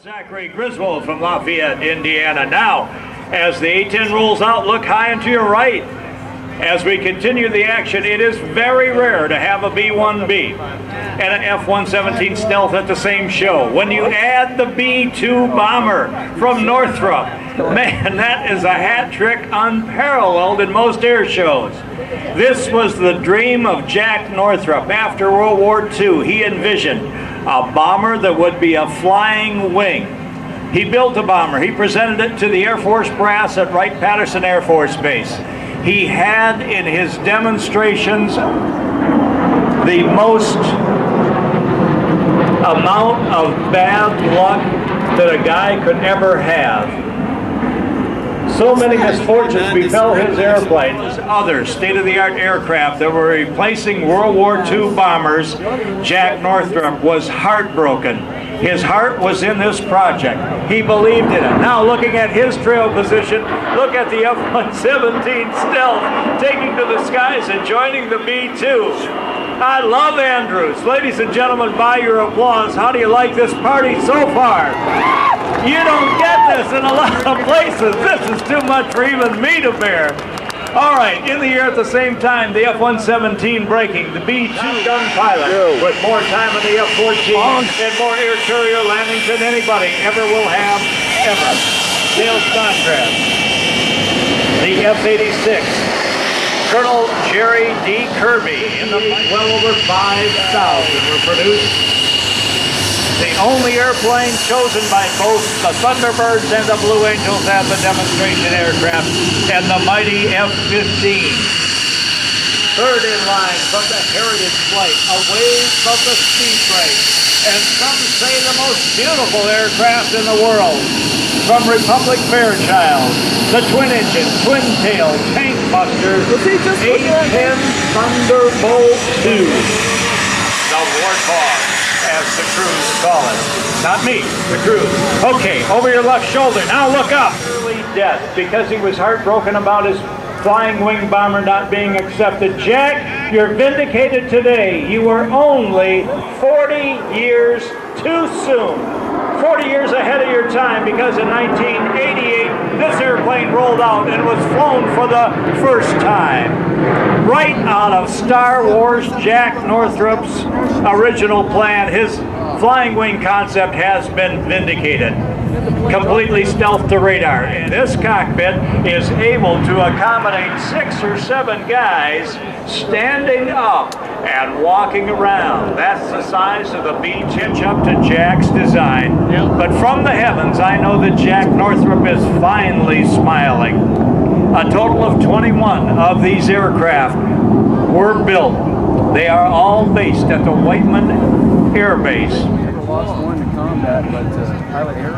Zachary Griswold from Lafayette, Indiana. Now, as the A-10 rolls out, look high and to your right. As we continue the action, it is very rare to have a B-1B and an F-117 Stealth at the same show. When you add the B-2 bomber from Northrop, man, that is a hat trick unparalleled in most air shows. This was the dream of Jack Northrop. After World War II, he envisioned a bomber that would be a flying wing. He built a bomber. He presented it to the Air Force brass at Wright-Patterson Air Force Base. He had in his demonstrations the most amount of bad luck that a guy could ever have. So many misfortunes befell his airplanes. Other state-of-the-art aircraft that were replacing World War II bombers. Jack Northrop was heartbroken. His heart was in this project. He believed in it. Now looking at his trail position, look at the F-117 Stealth taking to the skies and joining the B-2. I love Andrews. Ladies and gentlemen, by your applause, how do you like this party so far? You don't get this in a lot of places. This is too much for even me to bear. All right, in the air at the same time, the F-117 braking, the B-2 gun pilot with more time than the F-14 and more air carrier landings than anybody ever will have, ever. Dale Contrast. The F-86. Colonel Jerry D. Kirby in the well over 5,000 were produced. The only airplane chosen by both the Thunderbirds and the Blue Angels as a demonstration aircraft, and the mighty F-15. Third in line from the Heritage Flight, away from the Speed Race, and some say the most beautiful aircraft in the world. From Republic Fairchild, the twin-engine, twin-tail tank buster, A-10 Thunderbolt 2, the Warthog, as the crews call it. Not me, the crews. Okay, over your left shoulder. Now look up. Early death because he was heartbroken about his flying wing bomber not being accepted. Jack, you're vindicated today. You were only 40 years too soon. 40 years ahead of your time, because in 1988 this airplane rolled out and was flown for the first time. Right out of Star Wars, Jack Northrop's original plan. His flying wing concept has been vindicated. Completely stealth to radar. And this cockpit is able to accommodate 6 or 7 guys standing up and walking around. That's the size of the beach hitch up to Jack's design. But from the heavens, I know that Jack Northrop is finally smiling. A total of 21 of these aircraft were built. They are all based at the Whiteman Air Base. Never lost one to combat, but pilot error.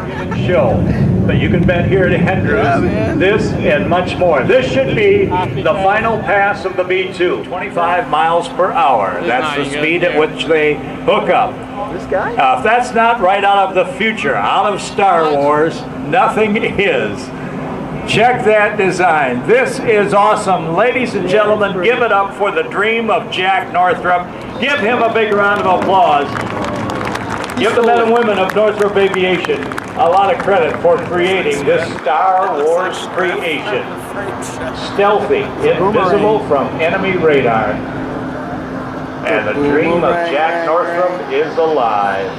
Show. But you can bet here at Andrews, this and much more. This should be the final pass of the B-2. 25 miles per hour. That's the speed at which they hook up. This guy? If that's not right out of the future, out of Star Wars, nothing is. Check that design. This is awesome. Ladies and gentlemen, give it up for the dream of Jack Northrop. Give him a big round of applause. Give the men and women of Northrop Aviation a lot of credit for creating this Star Wars creation. Stealthy, invisible from enemy radar. And the dream of Jack Northrop is alive.